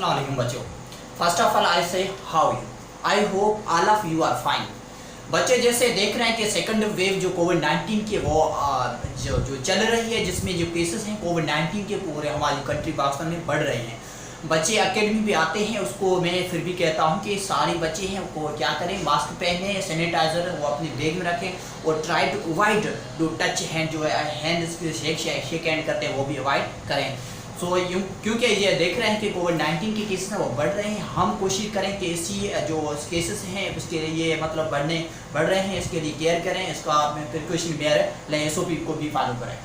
अस्सलाम वालेकुम बच्चों। First of all I say how you, I hope all of you are fine. बच्चे जैसे देख रहे हैं कि सेकंड वेव जो कोविड-19 की वो जो चल रही है, जिसमें जो केसेस हैं कोविड-19 के पूरे हमारी कंट्री पाकिस्तान में बढ़ रहे हैं। बच्चे एकेडमी पे आते हैं, उसको मैं फिर भी कहता हूँ कि सारे बच्चे हैं वो क्या करें, मास्क पहने, सैनिटाइजर वो अपने बैग में रखें और try to avoid to touch hand, जो है हैंड शेक हैंड करते हैं वो भी अवॉइड करें। क्योंकि ये देख रहे हैं कि कोविड-19 के केसेस हैं वो बढ़ रहे हैं। हम कोशिश करें कि इसी जो केसेस हैं उसके लिए मतलब बढ़ रहे हैं, इसके लिए केयर करें, इसका प्रिकॉशन मेयर लें, SOP को भी फॉलो करें।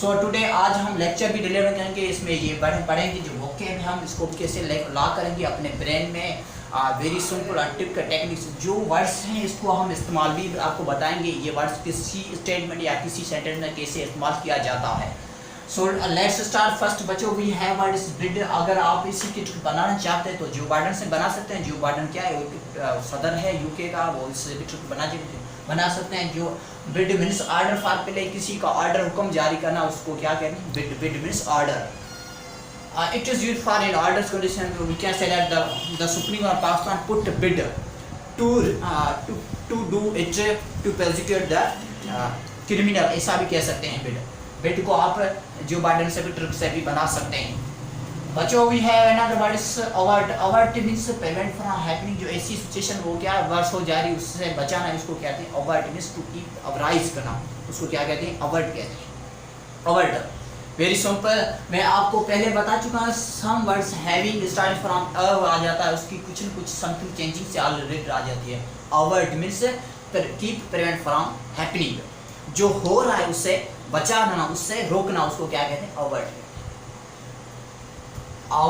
सो टुडे आज हम लेक्चर भी डिलीवर करेंगे, इसमें ये पढ़ेंगे जो वोकेब है हम इसको कैसे ला करेंगे अपने ब्रेन में। वेरी सिंपल और टिप का टेक्निक्स जो वर्ड्स हैं इसको हम इस्तेमाल भी आपको बताएंगे, ये वर्ड्स किसी स्टेटमेंट या किसी सेंटेंस में कैसे इस्तेमाल किया जाता है। सो लेट्स स्टार्ट फर्स्ट बच्चों, we have word is bid. अगर आप इसी की बनाना चाहते हैं तो जो बाइडेन से बना सकते हैं। जो बाइडेन क्या है, सदर है UK का, वो इससे भी बना सकते हैं। जो ब्रिड मीन्स ऑर्डर फॉर, पहले किसी का ऑर्डर हुक्म जारी करना, उसको क्या कहते हैं, bid means order. It is used for in orders condition, we can say that the supreme of Pakistan put bid to do it to prosecute the criminal, ऐसा भी कह सकते हैं। बिड को आप जो बाइडेन से भी ट्रिक से भी बना सकते हैं। बच्चों we have another word is avert. Avert means prevent from happening, जो ऐसी सिचुएशन वो क्या वर्ष हो जा रही उससे बचाना है, उसको कहते हैं अवर्ट। मींस टू कीप अवराइज करना, उसको क्या कहते हैं, अवर्ट कहते हैं। अवर्ट वेरी सिंपल, मैं आपको पहले बता चुका हूं, some words having start from आ जाता है, उसकी कुछ न कुछ समथिंग चेंजिंग से ऑलरेडी आ जाती है। Avert means keep prevent from happening, जो हो रहा है उससे बचाना, उससे रोकना, उसको क्या कहते हैं, avert.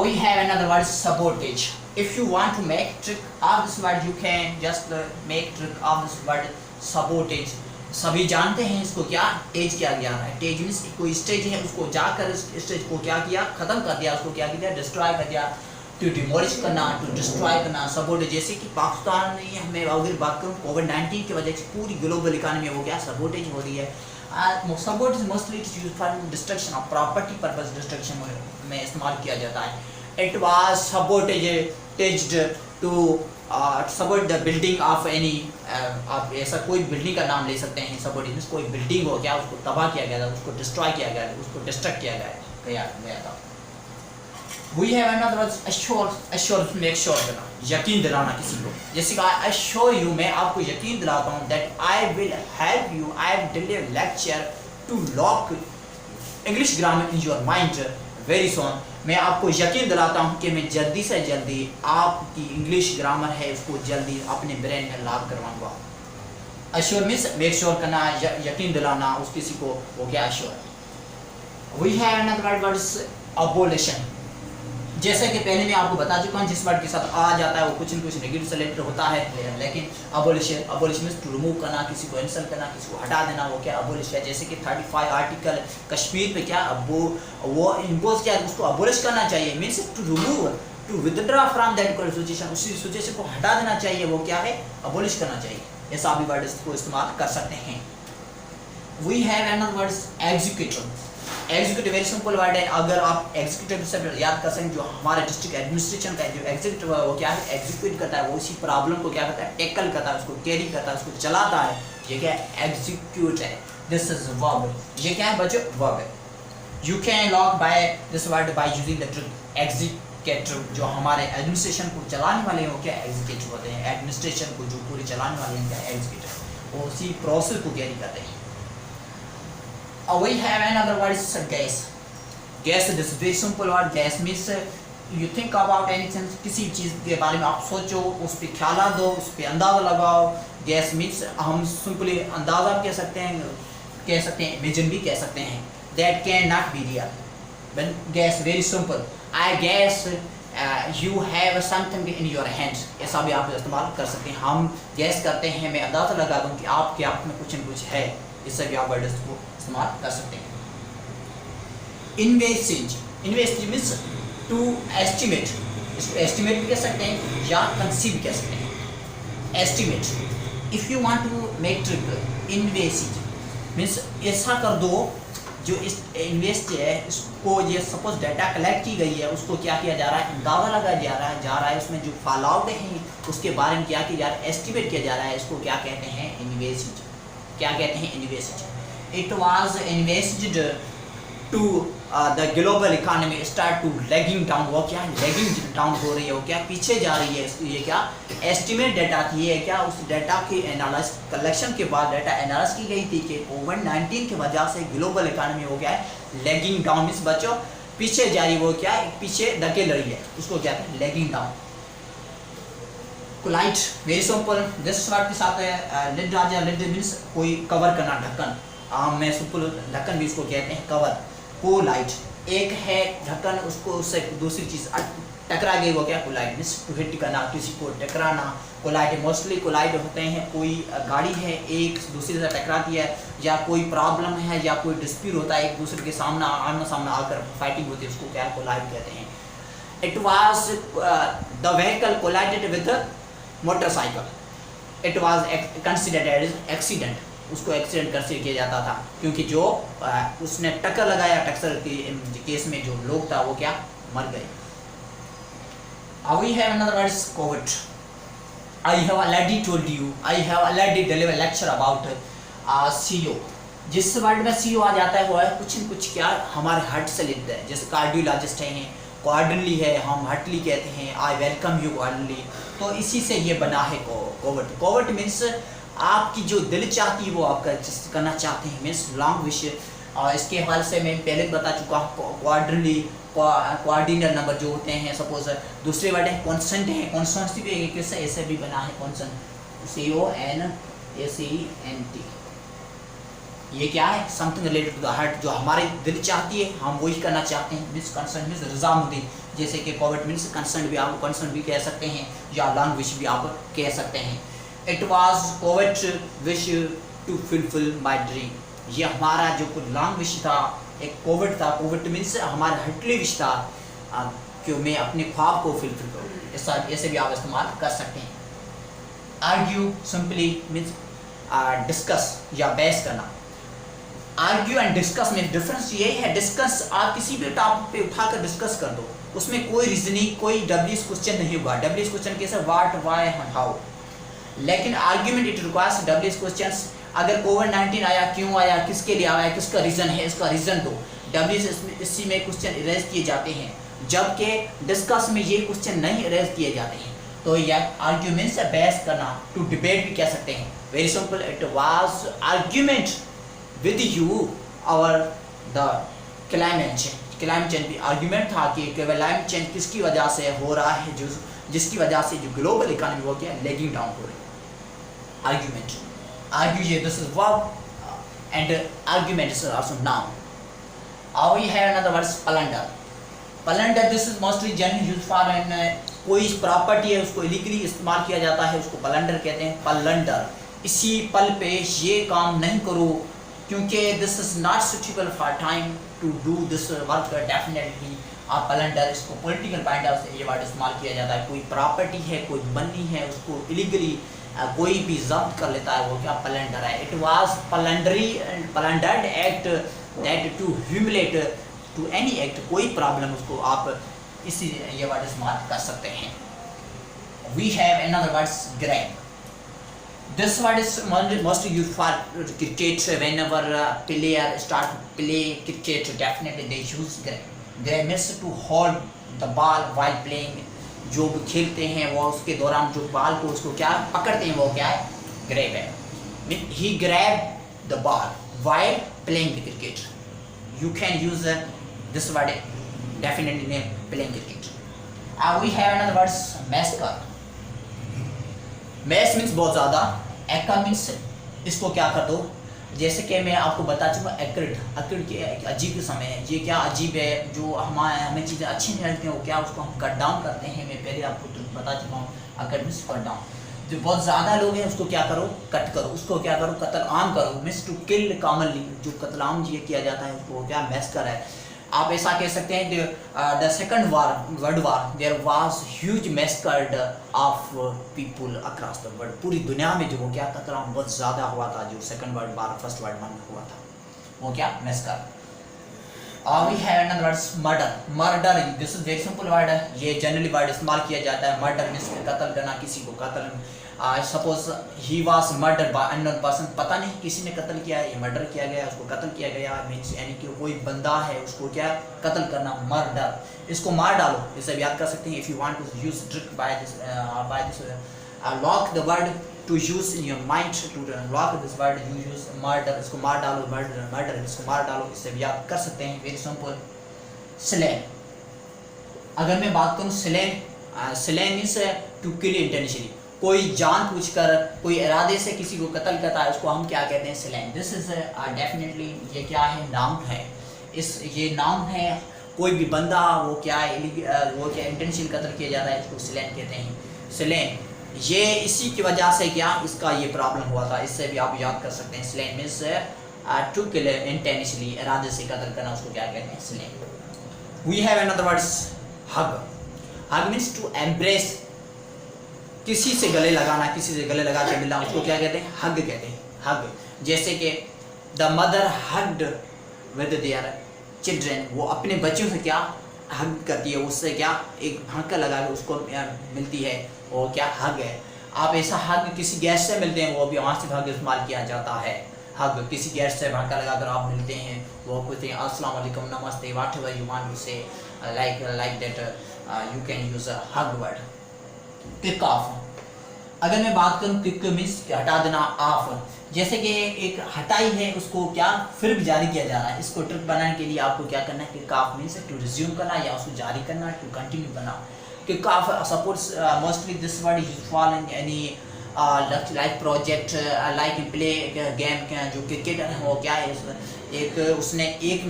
We have another word, sabotage. If you want to make trick of this word, you can just make trick of this word, sabotage. सभी जानते हैं इसको क्या टेज किया गया है। टेज मीन्स कोई स्टेज है, उसको जाकर इस स्टेज को क्या किया, खत्म कर दिया, उसको क्या किया, डिस्ट्रॉय कर दिया। टू डिमोलिश करना, टू डिस्ट्रॉय करना, सबोटेज। जैसे कि पाकिस्तान में हमें अगर बात करूँ कोविड-19 की वजह से पूरी ग्लोबल इकानमी में वो क्या सबोटेज हो रही है। Sabotage mostly it's used for destruction of property purpose, destruction में इस्तेमाल किया जाता है। It was sabotaged to sabot the building of any, आप ऐसा कोई बिल्डिंग का नाम ले सकते हैं। सबोटेज कोई बिल्डिंग हो गया, उसको तबाह किया गया था, उसको डिस्ट्रॉय किया गया था, उसको डिस्ट्रक्ट किया गया था। We have another word, assure make sure करना, यकीन दिलाना किसी को। जैसे कि assure you, मैं आपको यकीन दिलाता हूँ that I will help you, I will deliver lecture to lock English grammar in your mind very soon। मैं आपको यकीन दिलाता हूँ कि मैं जल्दी से जल्दी आपकी इंग्लिश ग्रामर है उसको जल्दी अपने ब्रेन में लॉक करवाऊंगा। assure means make sure करना, यकीन दिलाना उस किसी को, वो क्या assure। We have another word is abolition। जैसे कि पहले मैं आपको बता चुका हूँ, जिस वर्ड के साथ आ जाता है वो कुछ न कुछ नेगेटिव से रिलेटेड होता है। लेकिन अबोलिशन मींस टू रिमूव करना, किसी को इंसल्ट करना, किसी को हटा देना, वो क्या अबोलिश है। जैसे कि 35 आर्टिकल कश्मीर पे क्या वो इम्पोज किया, उसको अबोलिश करना चाहिए। Means to remove, to withdraw from that situation, उसी सिचुएशन को हटा देना चाहिए, वो क्या है, अबोलिश करना चाहिए। ऐसा भी वर्ड को इस्तेमाल कर सकते हैं। We have another word executive. Executive very simple word है, अगर आप एग्जीक्यूटिव से याद कर सकें, जो हमारे डिस्ट्रिक्ट एडमिनिस्ट्रेशन का जो एग्जीक्यूटिव है वो क्या है, एग्जीक्यूट करता है, वो उसी प्रॉब्लम को क्या करता है, टैकल करता है, उसको कैरी करता है, उसको चलाता है, ये क्या है, एग्जीक्यूट है। दिस इज वर्ब, ये क्या है बच्चों, वर्ब है। You can lock by this word by using the trick executive. जो हमारे एडमिनिस्ट्रेशन को चलाने वाले हैं वो क्या एग्जीक्यूटिव होते हैं, एडमिनिस्ट्रेशन को जो पूरी चलाने वाले हैं क्या एग्जीक्यूटिव, वो उसी प्रोसेस को कैरी करते हैं। We have another word is gas. Gas is very simple word. Gas means you think about anything, किसी चीज़ के बारे में आप सोचो, उस पर ख्याल दो, उस पर अंदाज़ा लगाओ। Gas means हम सिंपली अंदाज़ा कह सकते हैं, इमेजिन भी कह सकते हैं। That can not be real. When gas very simple. I guess you have something in your hands. ऐसा भी आप इस्तेमाल कर सकते हैं। हम गैस करते हैं, मैं अंदाज़ा लगा दूँ कि आपके आप में कुछ न कुछ है, इससे भी आप वर्ड्स को इस्तेमाल कर सकते हैं। इन्वेस्टिज मीन्स टू एस्टिमेट, इसको एस्टिमेट भी कह सकते हैं या कंसीव कह सकते हैं। Estimate, if you want to make trick, envisage means ऐसा कर दो जो इस इन्वेस्ट है इसको ये सपोज डाटा कलेक्ट की गई है उसको क्या किया जा रहा है, अंदाज़ा लगाया जा रहा है उसमें जो फॉल आउट है उसके बारे में क्या किया जा रहा है, एस्टिमेट किया जा रहा है। इसको क्या कहते हैं, इन्वेस्ट। क्या कहते हैं, invest. It was invested to the global economy start to lagging down. वो क्या लैगिंग डाउन हो रही है, वो क्या पीछे जा रही है। ये क्या एस्टिमेट डाटा थी, ये क्या उस डाटा की एनालिस कलेक्शन के बाद डाटा एनालिस की गई थी कि कोविड-19 की वजह से ग्लोबल इकानमी हो गया है लैगिंग डाउन। मीन्स बच्चों पीछे जा रही, वो क्या पीछे धकेल रही है, उसको क्या कहते हैं, lagging down. Collide, very simple, this word के साथ है लिड आ जाए। लिड मीन्स कोई कवर करना, ढक्कन। आम में सिंपल ढक्कन भी इसको कहते हैं कवर। कोलाइट, एक है ढक्कन, उसको उससे दूसरी चीज़ टकरा गई, वो क्या कोलाइट मीन्स टू हिट करना, किसी को टकराना। कोलाइट मोस्टली कोलाइट होते हैं, कोई गाड़ी है एक दूसरे से टकराती है या कोई प्रॉब्लम है या कोई डिस्प्यूट होता है, एक दूसरे के सामना आमना सामना आकर फाइटिंग होती है, उसको क्या कोलाइट कहते हैं। It was the vehicle collided with motorcycle. It was considered as accident, उसको एक्सीडेंट कंसिडर किया जाता था क्योंकि जो उसने टक्कर लगाया, टक्कर के केस में जो लोग था वो क्या मर गए। We have another word is COVID. I have already told you, I have already delivered lecture about CO. जिस वर्ड में CO आ जाता है वो है कुछ न कुछ क्या हमारे हार्ट से लिंक्ड है। जैसे कार्डियोलॉजिस्ट हैं, क्वार्टरली है, हम हार्टली कहते हैं, आई वेलकम यू क्वार्टरली। तो इसी से ये बना है कोविड। कोविड मीन्स आपकी जो दिल चाहती है वो आप करना चाहते हैं, मीन्स लॉन्ग विश। और इसके हवाले से मैं पहले बता चुका हूँ, क्वार्टरली कोऑर्डिनल नंबर जो होते हैं। सपोज दूसरे वर्ड है कॉन्सेंट है, कॉन्सेंट भी किससे ऐसे भी बना है कॉन्सेंट, CONSENT। ये क्या है, something related to the heart, जो हमारी दिल चाहती है हम वही करना चाहते हैं। मीन्स कंसर्न मीन्स रजामंदी, जैसे कि कोविड मीन्स कंसर्न भी आप कंसर्न भी कह सकते हैं या लॉन्ग विश भी आप कह सकते हैं। It was covid wish to fulfil my dream. ये हमारा जो कुछ लॉन्ग विश था, एक कोविड था। कोविड मीन्स हमारा हटली विश था कि मैं अपने ख्वाब को फुलफिल करूँ, ऐसे भी आप इस्तेमाल कर सकते हैं। आर्ग्यू सिंपली मीन्स डिस्कस या बहस करना। आर्ग्यू एंड डिस्कस में डिफरेंस ये है, डिस्कस आप किसी भी टॉपिक पे उठाकर डिस्कस कर दो, उसमें कोई रीजनिंग कोई डब्ल्यूएस क्वेश्चन नहीं होगा। डब्ल्यूएस क्वेश्चन कैसे, व्हाट वाई हाउ। लेकिन argument it requires WS questions. अगर कोविड-19 आया, क्यों आया, किसके लिए आया, किसका रीज़न है, इसका रीज़न दो। डब्ल्यूएस इसी में क्वेश्चन इरेज किए जाते हैं, जबकि डिस्कस में ये क्वेश्चन नहीं इरेज किए जाते हैं। तो यह आर्ग्यूमेंट से बहस करना, टू डिबेट भी कह सकते हैं। Very simple, it was argument with you और the climate change. Climate change भी आर्ग्यूमेंट था कि क्लाइमेट चेंज किसकी वजह से हो रहा है, जो जिसकी वजह से जो ग्लोबल इकोनॉमी वो क्या लेगिंग डाउन हो रही है। Argument, argue, this is verb and argument is also known. Now we have another word plunder. Plunder, this is mostly generally used for in कोई प्रॉपर्टी है उसको इलीगली इस्तेमाल किया जाता है, उसको प्लंडर कहते हैं। प्लंडर, इसी पल पे ये काम नहीं करो क्योंकि this is not suitable for time to do this work. Definitely आप प्लंडर, इसको पॉलिटिकल पॉइंट ऑफ से ये वर्ड इस्तेमाल किया जाता है। कोई प्रॉपर्टी है, कोई बनी है, उसको इलीगली कोई भी जब्त कर लेता है, वो क्या प्लंडर है। It was plundered act that to humiliate to any act, कोई प्रॉब्लम उसको आप इसी ये वर्ड इस्तेमाल कर सकते हैं। We have another words grab. This word is mostly used for cricket. Whenever a player start play cricket, definitely they use grab. Grab means to hold the ball while playing. जो खेलते हैं वो उसके दौरान जो बॉल को उसको क्या पकड़ते हैं वो क्या है, ग्रैब है। He grabbed the ball while playing the cricket. You can use this word definitely in playing cricket. We have another word, massacre. Mass means बहुत ज़्यादा, एक्का मीन्स इसको क्या कर दो। जैसे कि मैं आपको बता चुका एक्रिड, एक्रिड के अजीब समय है, ये क्या अजीब है, जो हमें चीज़ें अच्छी नहीं लगती हैं वो क्या उसको हम कट डाउन करते हैं। मैं पहले आपको बता चुका हूँ, एक्रिड मीन्स कट डाउन। जो बहुत ज़्यादा लोग हैं उसको क्या करो, कट करो, उसको क्या करो, कत्ल आम करो। मीन्स टू किल कॉमनली, जो कत्ल आम ये किया जाता है उसको क्या मैसकर है। आप ऐसा कह सकते हैं the second world war there was huge massacre of people across the world. पूरी दुनिया में जो वो क्या कत्ल आम बहुत ज़्यादा हुआ था, जो सेकंड वर्ल्ड वार फर्स्ट वर्ल्ड वार में हुआ था वो क्या मैसकर। We have another word murder. Murder, this is very simple word है, ये generally word इस्तेमाल किया जाता है. Murder means कत्ल करना, किसी को कत्ल. Suppose he was murdered by unknown person, पता नहीं किसी ने कत्ल किया है, ये मर्डर किया गया, उसको कत्ल किया गया, मीन्स यानी कि कोई बंदा है उसको क्या कत्ल करना, मर्डर. इसको मार डालो, इसे याद कर सकते हैं. If you want to use trick by this lock the word to use in your mind, to lock this word you use murder. इसको मार डालो, murder इसको मार डालो, इसे याद कर सकते हैं. Very simple. Slain. अगर मैं बात करूँ slain means to kill intentionally. कोई जानबूझकर कोई इरादे से किसी को कत्ल करता है उसको हम क्या कहते हैं, स्लेन. दिस इज डेफिनेटली ये क्या है, नाउन है. ये नाउन है. कोई भी बंदा वो क्या इंटेंशनल कत्ल किया जाता है इसको स्लेन कहते हैं. स्लेन ये इसी की वजह से क्या इसका ये प्रॉब्लम हुआ था, इससे भी आप याद कर सकते हैं. Slain means to kill intentionally, इरादे से कत्ल करना, उसको क्या कहते हैं, slain. We have another words hug. Hug means to embrace, किसी से गले लगाना, किसी से गले लगा के मिलना, उसको क्या कहते हैं, हग कहते हैं. हग जैसे कि the mother hugged with their children, वो अपने बच्चों से क्या हग करती है, उससे क्या एक भांका लगा के उसको मिलती है, वो क्या हग है. आप ऐसा हग किसी गेस्ट से मिलते हैं, वो भी वहाँ से हग इस्तेमाल किया जाता है. हग किसी गेस्ट से भांका लगाकर आप मिलते हैं, वो कहते हैं अस्सलाम वालेकुम, नमस्ते, व्हाटएवर यू वांट टू से, like that you can use a hug word. Kick off. अगर मैं बात करूं किक मीन्स हटा देना, ऑफ जैसे कि एक हटाई है उसको क्या फिर भी जारी किया जा रहा है, इसको ट्रिक बनाने के लिए आपको क्या करना है, kick off means to resume करना या उसको जारी करना, टू कंटिन्यू करना. Kick off supports mostly this word is used in any like project, like play game. जो क्रिकेट है वो क्या है, एक उसने एक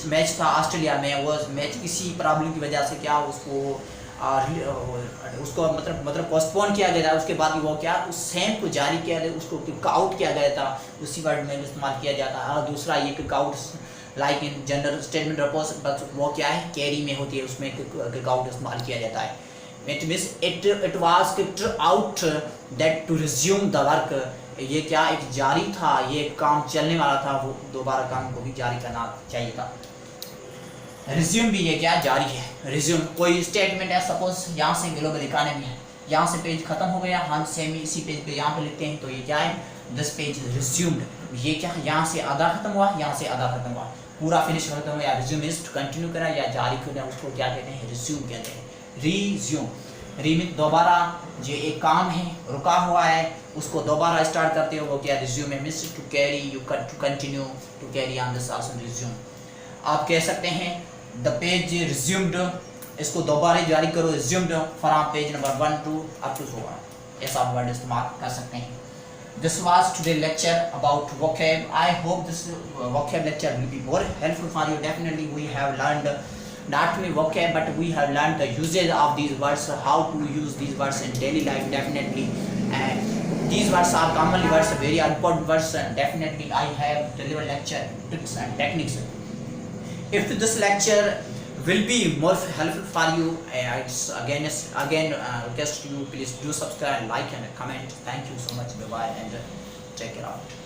मैच था ऑस्ट्रेलिया में, वो मैच किसी प्रॉब्लम की वजह से क्या उसको मतलब पोस्टपोन किया गया था. उसके बाद वो क्या उस सेम को जारी किया गया, उसको किक आउट किया गया था, उसी वर्ड में इस्तेमाल किया जाता है. और दूसरा ये kick out like in general statement repose, but वो क्या है कैरी में होती है, उसमें किक आउट इस्तेमाल किया जाता है. It means it was kicked out that to resume the work. ये क्या एक जारी था, ये काम चलने वाला था, वो दोबारा काम को भी जारी करना चाहिए था. रिज्यूम भी ये क्या जारी है. रिज्यूम कोई स्टेटमेंट है, सपोज यहाँ से ग्लोबल इकोनॉमी है, यहाँ से पेज खत्म हो गया, हम सेम इसी पेज पे यहाँ पे लिखते हैं, तो ये क्या है, दिस पेज इज रिज्यूम्ड. ये क्या यहाँ से आधा खत्म हुआ, यहाँ से आधा खत्म हुआ, पूरा फिनिश खत्म हुआ. या रिज्यूम इज टू कंटिन्यू करा या जारी करना, उसको क्या कहते हैं, रिज्यूम कहते हैं. रिज्यूम रीमित दोबारा जो एक काम है रुका हुआ है उसको दोबारा स्टार्ट करते हो, वो क्या रिज्यूम है. Means to carry, you to continue, to carry on this also resume. आप कह सकते हैं द पेज रिज्यूम्ड, इसको दोबारा जारी करो, resumed from page number 1 to up to so on. ऐसा आप वर्ड इस्तेमाल कर सकते हैं. This was today's lecture about vocab. I hope this vocab lecture will be more helpful for you. Definitely we have learned not only vocab but we have learned the usage of these words, how to use these words in daily life definitely. And these words are commonly words, very important words, and definitely I have delivered lecture tricks and techniques. If this lecture will be more helpful for you, I again request you please do subscribe, like and comment. Thank you so much. Bye bye and check it out.